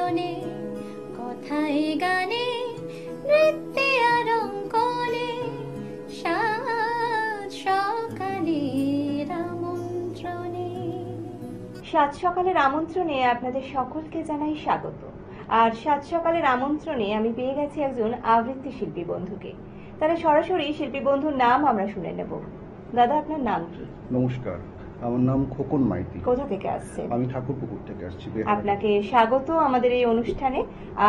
আমন্ত্রণে, কথায় গানে, নৃত্যে আর অঙ্কনে, সাত সকালের আমন্ত্রণে। সাত সকালের আমন্ত্রণে আপনাদের সকলকে জানাই স্বাগত। আর সাত সকালের আমন্ত্রণে আমি পেয়ে গেছি একজন আবৃত্তি শিল্পী বন্ধুকে। তারা সরাসরি শিল্পী বন্ধুর নাম আমরা শুনে নেব। দাদা, আপনার নাম কি? নমস্কার, আমার নাম খোকন মাইতি। কোথা থেকে আসছেন? আমি ঠাকুরপুকুর থেকে আসছি। আপনাকে স্বাগত আমাদের এই অনুষ্ঠানে।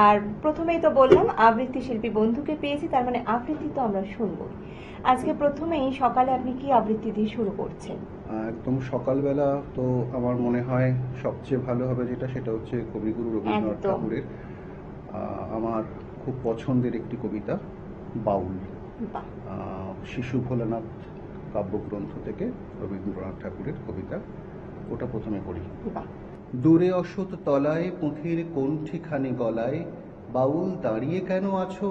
আর প্রথমেই তো বললাম আবৃত্তি শিল্পী বন্ধুকে পেয়েছি, তার মানে আবৃত্তি তো আমরা শুনবো। আজকে প্রথমেই সকালে আপনি কি আবৃত্তি দিয়ে শুরু করছেন? একদম সকালবেলা তো আমার মনে হয় সবচেয়ে ভালো হবে যেটা, সেটা হচ্ছে কবিগুরু রবীন্দ্রনাথ ঠাকুরের আমার খুব পছন্দের একটি কবিতা, বাউল। শিশু ভোলানাথ কাব্যগ্রন্থ থেকে রবীন্দ্রনাথ ঠাকুরের কবিতা, ওটা প্রথমে পড়ি। দূরে অসত তলায় পুঁথির কণ্ঠিখানি গলায়, বাউল দাঁড়িয়ে কেন আছো?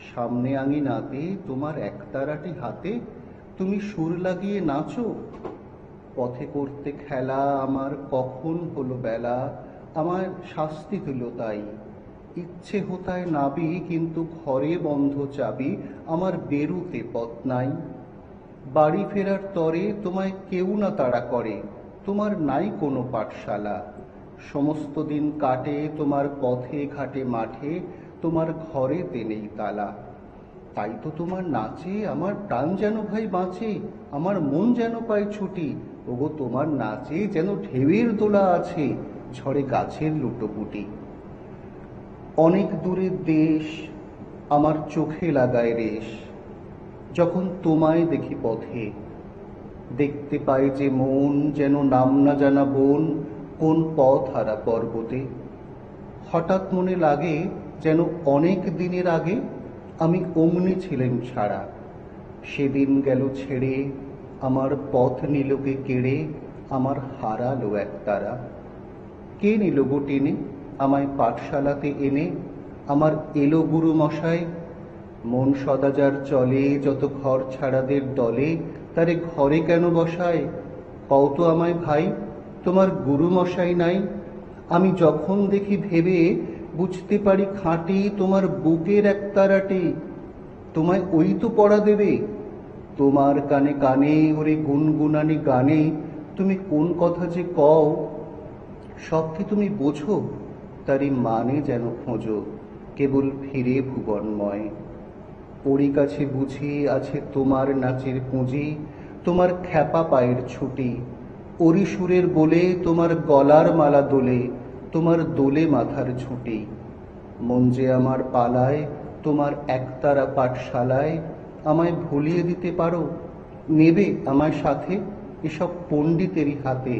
সামনে আঙিনাতে তোমার একতারাটি হাতে, তুমি সুর লাগিয়ে নাচো। পথে করতে খেলা আমার কখন হলো বেলা, আমার শাস্তি হলো তাই। ইচ্ছে হোতায় নাবি কিন্তু ঘরে বন্ধ চাবি, আমার বেরুতে পথ নাই। বাড়ি ফেরার তরে তোমায় কেউ না তাড়া করে, তোমার নাই কোনো পাঠশালা। সমস্ত দিন কাটে তোমার পথে ঘাটে মাঠে, তোমার ঘরেতে নেই তালা। তাই তো তোমার নাচে আমার প্রাণ যেন ভাই বাঁচে, আমার মন যেন পায় ছুটি। ওগো তোমার নাচে যেন ঢেউয়ের দোলা আছে, ঝড়ে গাছের লুটোপুটি। অনেক দূরের দেশ আমার চোখে লাগায় রেশ, যখন তোমায় দেখি পথে। দেখতে পাই যে মন যেন নাম না জানা বন, কোন পথ হারা পর্বতে। হঠাৎ মনে লাগে যেন অনেক দিনের আগে আমি অমনি ছিলেন ছাড়া। সেদিন গেল ছেড়ে, আমার পথ নিলকে কেড়ে, আমার হারালো এক তারা। কে নিল গো টেনে আমায় পাঠশালাতে এনে, আমার এলো গুরু মশাই। মন সদাচার চলে যত ঘর ছাড়াদের দলে, তারে ঘরে কেন বসায়? কও তো আমায় ভাই, তোমার গুরু মশাই নাই? আমি যখন দেখি ভেবে বুঝতে পারি খাঁটি তোমার বুকের একতারাটি। তোমায় ওই তো পড়া দেবে, তোমার কানে কানে ওরে গুনগুনানি গানে। তুমি কোন কথা যে কও, সব কি তুমি বোঝো? তারই মানে যেন খোঁজো, কেবল ফিরে ভুবনময়। ওরই কাছে বুঝি আছে তোমার নাচের পুঁজি, তোমার খ্যাপা পায়ের ছুটি। ওরি সুরের বলে তোমার গলার মালা দোলে, তোমার দোলে মাথার ঝুঁটি। মন যে আমার পালায় তোমার একতারা পাঠশালায়, আমায় ভুলিয়ে দিতে পারো? নেবে আমায় সাথে এসব পণ্ডিতেরই হাতে,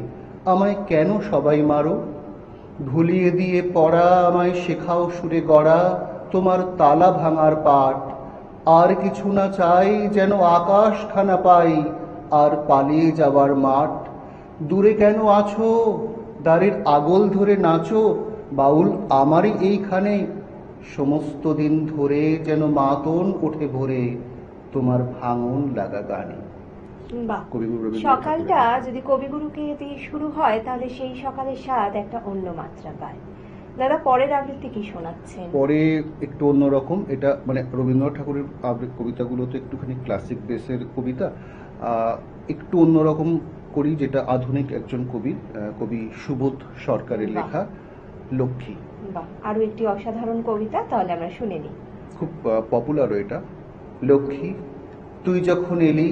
আমায় কেন সবাই মারো? ভুলিয়ে দিয়ে পড়া আমায় শেখাও সুরে গড়া, তোমার তালা ভাঙার পাঠ। আর কিছু না চাই যেন আকাশ খানা পাই, আর পালিয়ে যাবার মাঠ। দূরে কেন আছো, দ্বারের আগল ধরে নাচো, বাউল আমারই এইখানে। সমস্ত দিন ধরে যেন মাতন ওঠে ভোরে, তোমার ভাঙন লাগা গানে। সকালটা যদি কবিগুরুকে দিয়ে শুরু হয় তাহলে সেই সকালের স্বাদ একটা অন্য মাত্রা পায়। দাদা, পরের আবৃত্তি কি শোনাচ্ছেন? পরে একটু অন্যরকম, এটা মানে রবীন্দ্রনাথ ঠাকুরের কবিতাগুলো তো একটুখানি ক্লাসিক বেসের কবিতা, একটু অন্যরকম করি, যেটা আধুনিক একজন কবি সুবোধ সরকারের লেখা, লক্ষ্মী। আরো একটি অসাধারণ কবিতা, তাহলে আমরা শুনে নিই। খুব পপুলারও এটা। লক্ষ্মী, তুই যখন এলি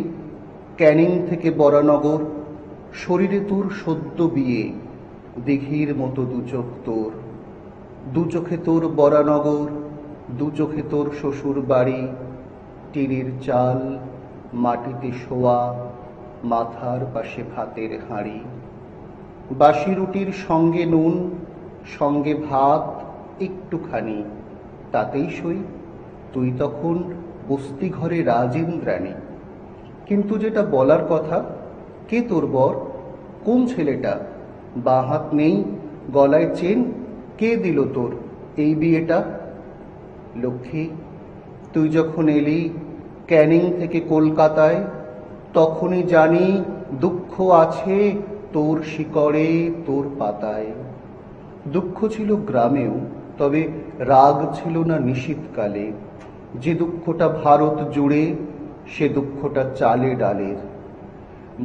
ক্যানিং থেকে বরানগর, শরীরে তোর সদ্য বিয়ে, দিঘির মতো দু চোখ তোর। দু চোখে তোর বরানগর, দু চোখে তোর শ্বশুর বাড়ি। টিনের চাল, মাটিতে শোয়া, মাথার পাশে ভাতের হাঁড়ি। বাসি রুটির সঙ্গে নুন, সঙ্গে ভাত একটুখানি, তাতেই সই। তুই তখন বস্তি ঘরে রাজেন্দ্রাণী। কিন্তু যেটা বলার কথা, কে তোর বর? কোন ছেলেটা? বাঁ হাত নেই, গলায় চেন, কে দিল তোর এই বিয়েটা? লক্ষ্মী, তুই যখন এলি ক্যানিং থেকে কলকাতায়, তখনই জানি দুঃখ আছে তোর শিকড়ে তোর পাতায়। দুঃখ ছিল গ্রামেও, তবে রাগ ছিল না নিশীথকালে। যে দুঃখটা ভারত জুড়ে, সে দুঃখটা চালে ডালের।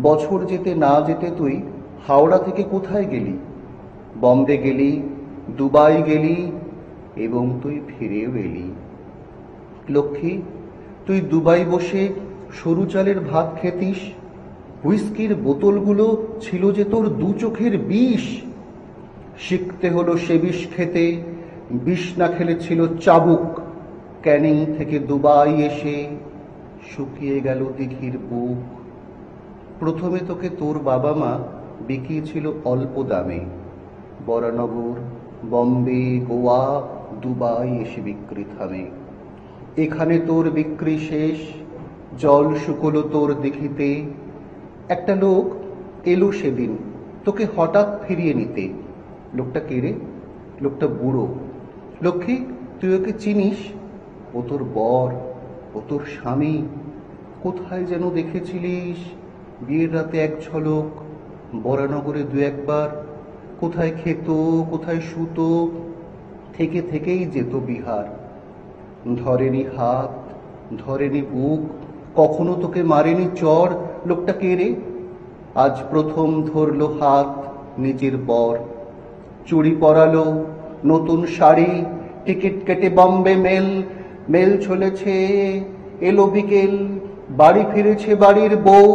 বছর যেতে না যেতে তুই হাওড়া থেকে কোথায় গেলি? বম্বে গেলি, দুবাই গেলি, এবং তুই ফিরেও এলি। লক্ষ্মী, তুই দুবাই বসে সরু চালের ভাত খেতিস। হুইস্কির বোতলগুলো ছিল যে তোর দু চোখের বিষ। শিখতে হলো সে বিষ খেতে, বিষ না খেলে ছিল চাবুক। ক্যানিং থেকে দুবাই এসে শুকিয়ে গেল দিঘির বুক। প্রথমে তোকে তোর বাবা মা বিকিয়েছিল অল্প দামে। বরানগর, বম্বে, গোয়া, দুবাই এসে বিক্রি থামে। এখানে তোর বিক্রি শেষ, জল শুকলো তোর দিঘিতে। একটা লোক এলো সেদিন তোকে হঠাৎ ফিরিয়ে নিতে। লোকটা কে রে? লোকটা বুড়ো। লক্ষ্মী, তুই ওকে চিনিস? ও তোর বর, ও তোর স্বামী। কোথায় যেন দেখেছিলিস বিয়ের রাতে এক ঝলক, বরানগরে দু একবার। কোথায় খেত, কোথায় শুতো, থেকে থেকেই যেত বিহার। ধরেনি হাত, ধরেনি বুক, কখনো তোকে মারেনি চর। লোকটা কে রে? আজ প্রথম ধরলো হাত নিজের বর। চুড়ি পরালো, নতুন শাড়ি, টিকিট কেটে বম্বে মেল। মেল চলেছে, এলো বিকেল, বাড়ি ফিরেছে বাড়ির বউ।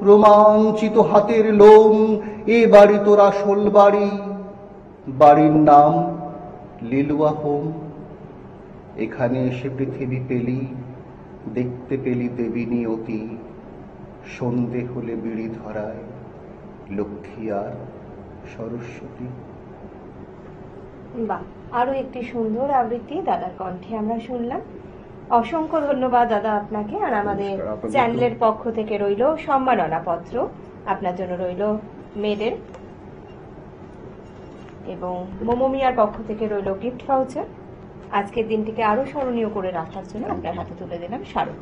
রোমাঞ্চিত হাতের লোম, এ বাড়ি তোর আসল বাড়ি। বাড়ির নাম লিলুয়া হোম। এখানে এসে পৃথিবী পেলি, দেখতে পেলি দেবী নিয়তি। সন্ধে হলে বিড়ি ধরায় লক্ষ্মী আর সরস্বতী। বাহ, আরো একটি সুন্দর আবৃত্তি দাদার কণ্ঠে আমরা শুনলাম। অসংখ্য ধন্যবাদ দাদা আপনাকে। আর আমাদের চ্যানেলের পক্ষ থেকে রইল সম্মাননা পত্র, আপনার জন্য রইল মেডেল, এবং মোমো মিয়ার পক্ষ থেকে রইল গিফট ভাউচার। আজকের দিনটিকে আরো স্মরণীয় করে রাখার জন্য আপনার হাতে তুলে দিলাম স্মারক।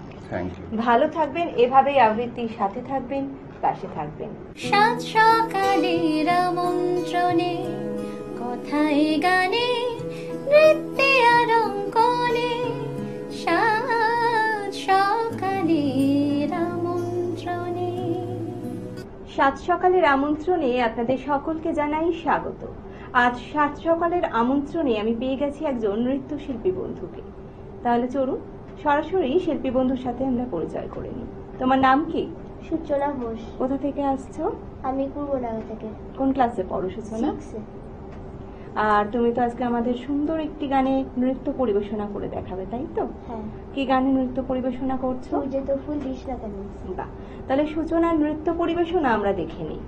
ভালো থাকবেন, এভাবেই আবৃত্তির সাথে থাকবেন, পাশে থাকবেন। সাত সকালের আমন্ত্রণে, কথায় গানে, নৃত্যে আর অঙ্কনে, সাত সকালের আমন্ত্রণে। সাত সকালের আমন্ত্রণে আপনাদের সকলকে জানাই স্বাগত। আজ সাত সকালের আমন্ত্রণে আমি পেয়ে গেছি একজন নৃত্যশিল্পী বন্ধুকে। তাহলে চলুন সরাসরি শিল্পী বন্ধুর সাথে আমরা পরিচয় করে নিই। তোমার নাম কি? সূচনা ঘোষ। কোথা থেকে আসছো? আমি পূর্বনগর থেকে। কোন ক্লাসে পড়ো সূচনা? 6 এ। আর তুমি তো আজকে আমাদের সুন্দর একটি গানে নৃত্য পরিবেশনা করে দেখাবে, তাই তো? হ্যাঁ। কি গানে নৃত্য পরিবেশনা করছো? তুই যে তো ফুল দিস না কেন? বাহ, তাহলে সূচনার নৃত্য পরিবেশনা আমরা দেখে নিই।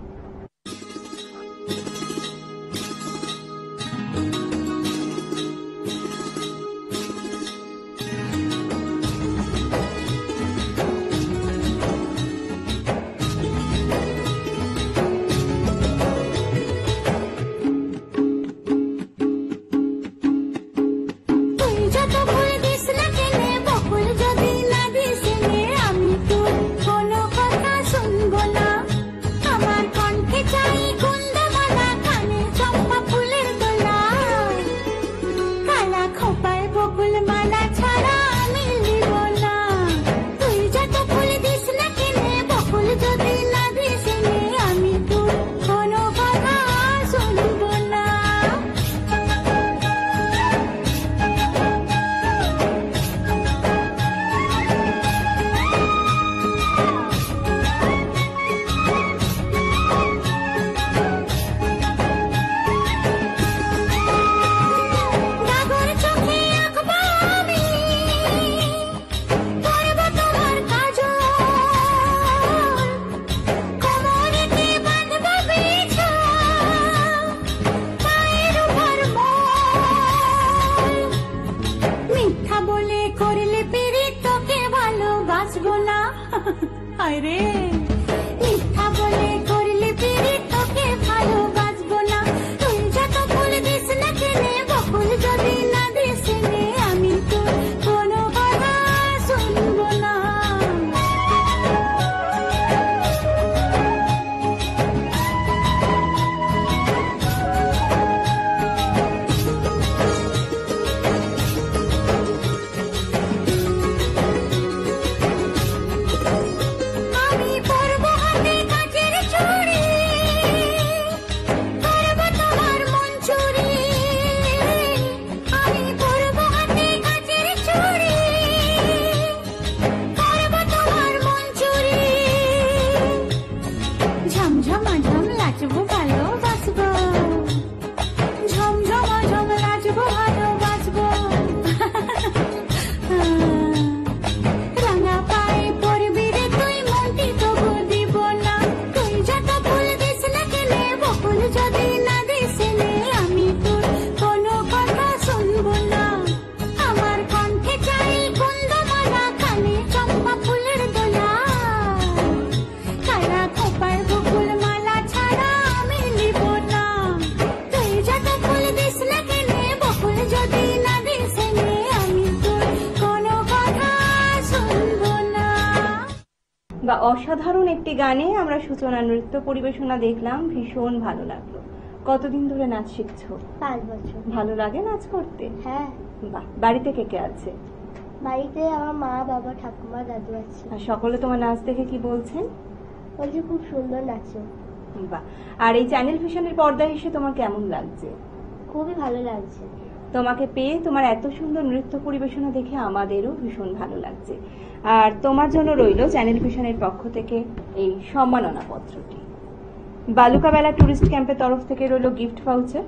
বা অসাধারণ একটি গানে আমরা সূচনা নৃত্য পরিবেশনা দেখলাম, ভীষণ ভালো লাগলো। কতদিন ধরে নাচ শিখছো? 5 বছর। ভালো লাগে নাচ করতে? হ্যাঁ। বাহ, বাড়িতে কে কে আছে? বাড়িতে আমার মা, বাবা, ঠাকুমা, দাদু আছে। আর সকলে তোমার নাচ দেখে কি বলছেন? বলছে খুব সুন্দর নাচো। বাহ। আর এই চ্যানেল ভিশনের পর্দায় এসে তোমার কেমন লাগছে? খুবই ভালো লাগছে। তোমাকে পেয়ে, তোমার এত সুন্দর নৃত্য পরিবেশনা দেখে আমাদেরও ভীষণ ভালো লাগছে। আর তোমার জন্য রইল চ্যানেল ভিশনের পক্ষ থেকে এই সম্মাননা পত্রটি। বালুকাবেলা টুরিস্ট ক্যাম্পের তরফ থেকে রইল গিফট ভাউচার,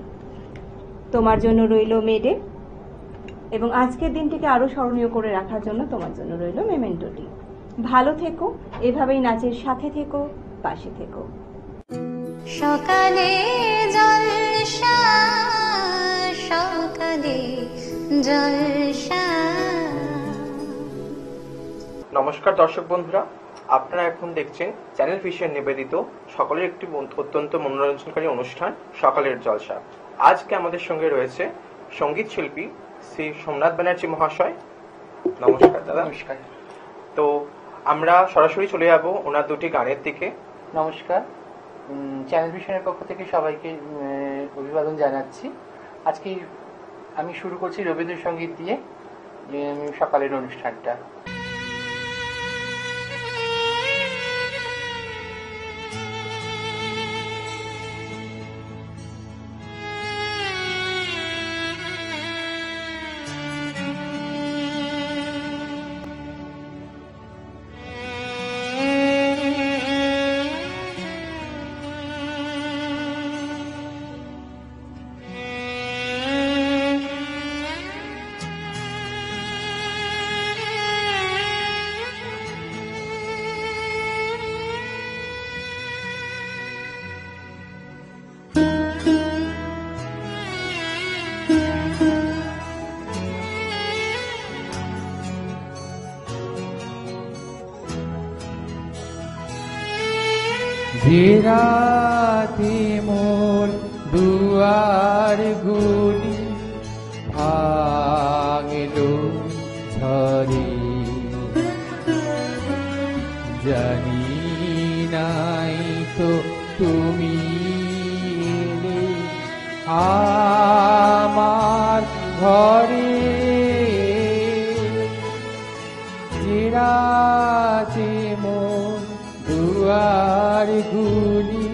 তোমার জন্য রইল মেডে, এবং আজকের দিনটিকে আরো স্মরণীয় করে রাখার জন্য তোমার জন্য রইল মেমেন্টোটি। ভালো থেকো, এভাবেই নাচের সাথে থেকো, পাশে থেকো। সকালে জলসা, সকালে জলসা। নমস্কার দর্শক বন্ধুরা, আপনারা এখন দেখছেন চ্যানেল ভিশন নিবেদিত সকলের একটি অত্যন্ত মনোরঞ্জনকারী অনুষ্ঠান সকালের জলসা। আজকে আমাদের সঙ্গে রয়েছে সঙ্গীত শিল্পী শ্রী সোমনাথ ব্যানার্জি মহাশয়। নমস্কার দাদা। নমস্কার। তো আমরা সরাসরি চলে যাব ওনার দুটি গানের দিকে। নমস্কার, চ্যানেল ভিশনের পক্ষ থেকে সবাইকে অভিবাদন জানাচ্ছি। আজকে আমি শুরু করছি রবীন্দ্রসঙ্গীত দিয়ে সকালের অনুষ্ঠানটা। রাতে মোর দুয়ার গুলি ভাঙলো ঝরে, জানি নাই তো তুমি এলে আমার ঘরে। রাতে মোর দুয়ার গুলি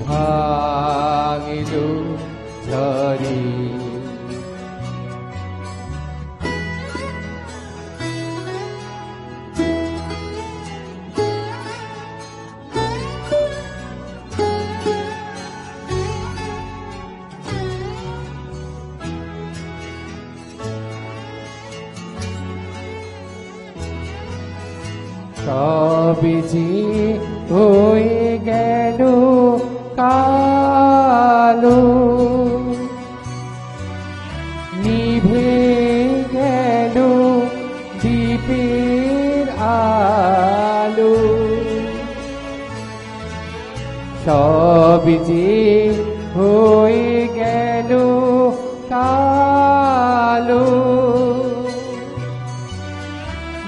ভাঙলো ঝরে, তবে যে হয়ে গেল কালো, নিভে গেল দীপের আলো, সব যে হয়ে গেল কালো,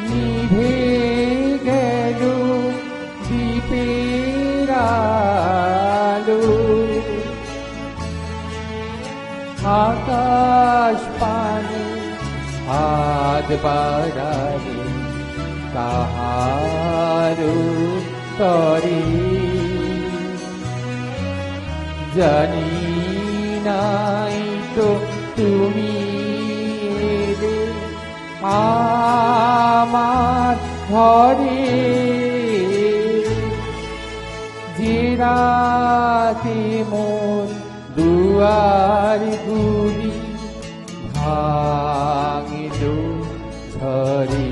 নিভে গেল দীপের আলো, আকাশ পানে হাত বাড়ালে কাহারো তরে, জানি নাই তো তুমি এলে আমার ঘরে। যে রাতে মন দুয়ার গুলি ভাঙিল ঝরে,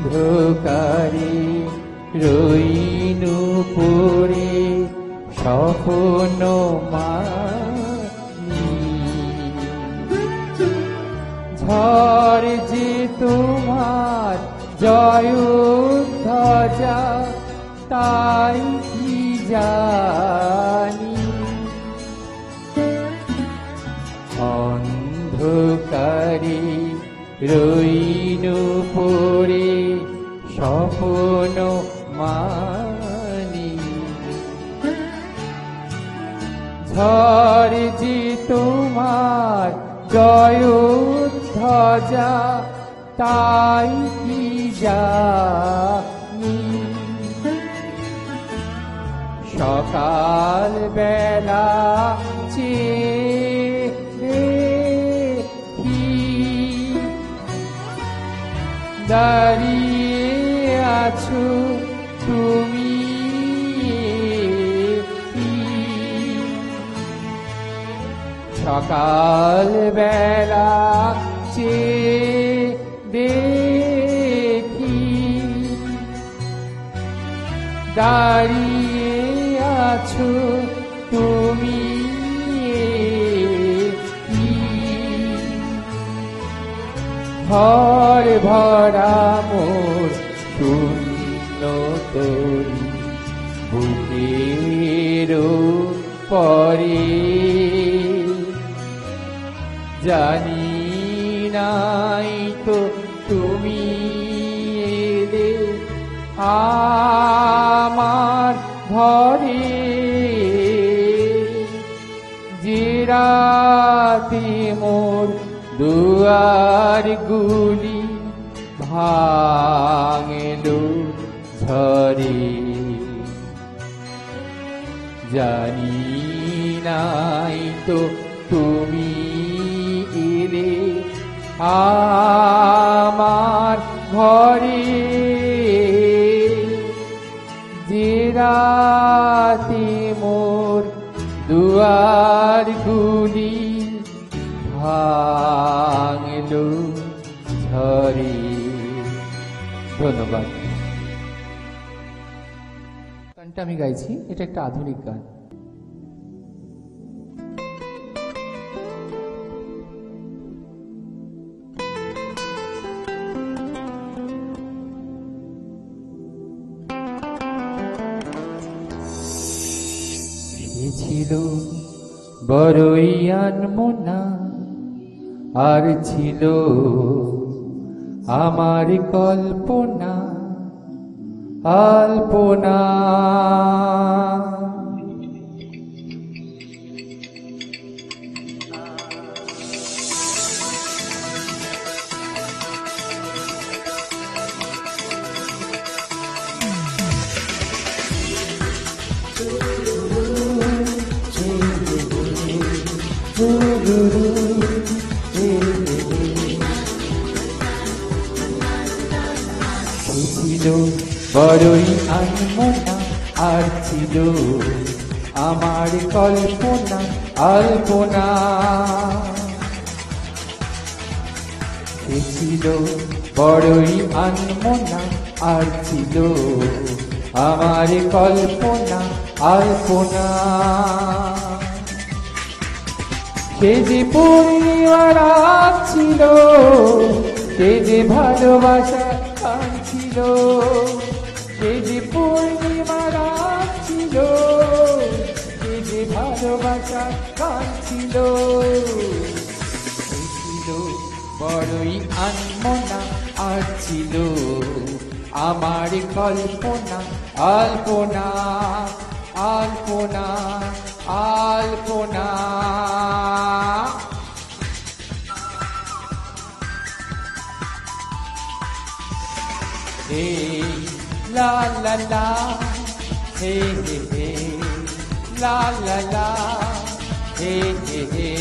অন্ধকারে রইনু পড়ে স্বপ্ন মানি, ঝড় যে তোমার জয় ধ্বজা তাই কি জানি, অন্ধকারে রইনু পড়ে স্বপ্ন মানি, ঝড় যে তোমার জয় ধ্বজা তাই কি জানি, সকাল বেলা চেয়ে দেখি দাঁড়িয়ে আছো তুমি, সকাল বেলা চেয়ে দেখি দাঁড়িয়ে আছো তুমি, ঘর ভরা মোর শূন্য তরি বুকের পরে, জানি নাই তো তুমি এলে আমার ঘরে, যে রাতে মোর দুয়ার গুলি ভাঙলো ঝরে, জানি নাই তো তুমি এলে আমার ঘরে, যে রাতে মোর দুয়ার গুলি ভাঙলো ঝরে। ধন্যবাদ। গানটা আমি গাইছি, এটা একটা আধুনিক গান। ছিল বড়ই আনমনা, আর ছিল আমার কল্পনা আলপনা, ছিল বড়ই আনমনা, আর ছিল আমার কল্পনা আলপনা, ছিল বড়ই আনমনা, আর ছিল আমার কল্পনা আলপনা, সে যে পূর্ণিমা রাত ছিল, সে যে ভালোবাসা গান ছিল, সে যে পূর্ণিমা রাত ছিল, সে যে ভালোবাসা গান ছিল, সে ছিল বড়ই আনমনা, আর ছিল আমার কল্পনা আলপনা আলপনা আলপনা। Hey, la la la, hey hey hey, la la la, hey hey hey.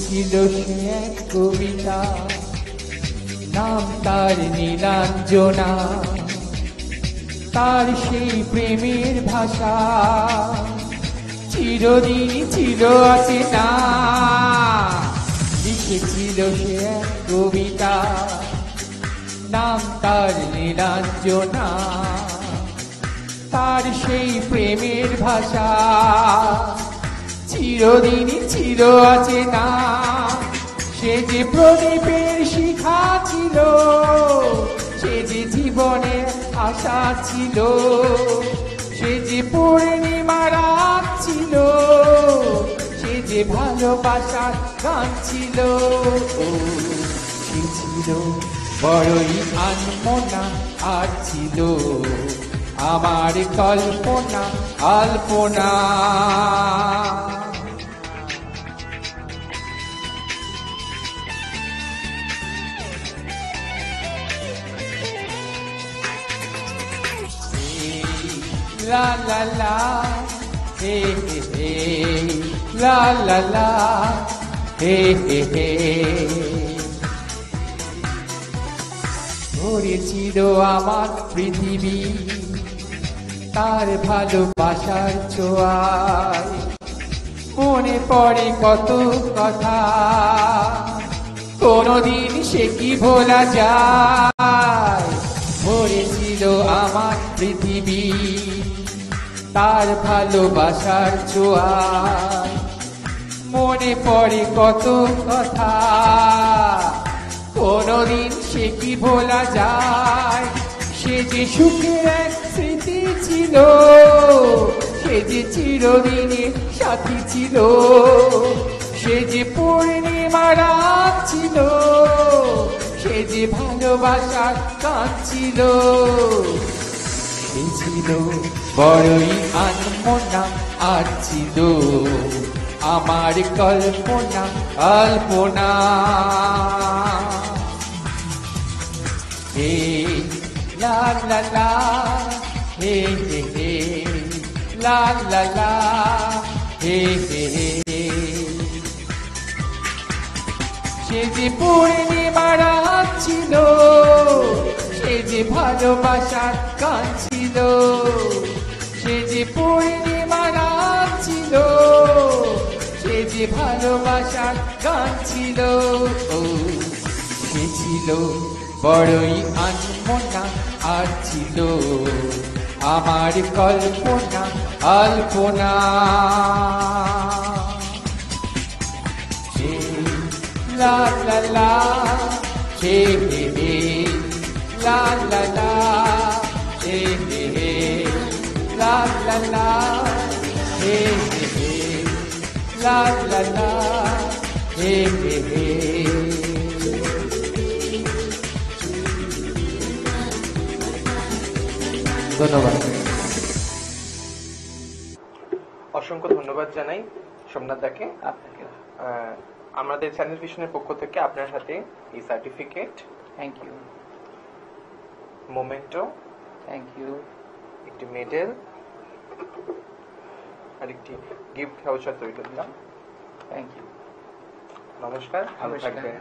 ছিল সে এক কবিতা, নাম তার নীলাঞ্জনা, তার সেই প্রেমের ভাষা চিরদিন ছিল আছে না, লিখেছিল সে এক কবিতা, নাম তার নীলাঞ্জনা। তার সেই প্রেমের ভাষা চিরদিনই চির আছে না। সে যে প্রদীপের শিখা ছিল, সে যে জীবনের আশা ছিল, সে যে পূর্ণিমা রাত ছিল, সে যে ভালোবাসার গান ছিল। সে ছিল বড়ই আনমনা, আর ছিল আমার কল্পনা আল্পনা। La la la, hey hey hey, la la la, hey hey hey. ভরেছিল আমার পৃথিবী তার ভালোবাসার ছোঁয়ায়। মনে পড়ে কত কথা, কোনদিন সে কি ভোলা যায়। ভরেছিল আমার পৃথিবী তার ভালোবাসার ছোঁয়ায়। মনে পড়ে কত কথা, কোনদিন সে কি ভোলা যায়। সে যে সুখের এক স্মৃতি ছিল, সে যে চিরদিনের সাথী ছিল, সে যে পূর্ণিমা রাত ছিল, সে যে ভালোবাসার গান ছিল। সে ছিল বড়ই আনমনা, আর ছিল আমার কল্পনা আল্পনা। হে লা লা লা, হে হে হে, লা লা লা, হে হে হে। সে যে পূর্ণিমা রাত ছিল, সে যে ভালোবাসার গান ছিল, সে যে পূর্ণিমা রাত ছিল, সে যে ভালোবাসার গান ছিল। সে ছিল বড়ই আনমনা, আর ছিল আমার কল্পনা আল্পনা। La la la, hey hey hey, la la la, hey hey hey, la la la, hey hey hey, la la la, hey hey hey. ধন্যবাদ। অসংখ্য ধন্যবাদ জানাই সোমনাথ দাকে। আপনাকে আমাদের চ্যানেল ভিশনের পক্ষ থেকে আপনার হাতে এই certificate, thank you, memento, thank you, একটি মেডেল আর একটি গিফট ভাউচার তৈরি করলাম। Thank you. নমস্কার, ভালো থাকবেন।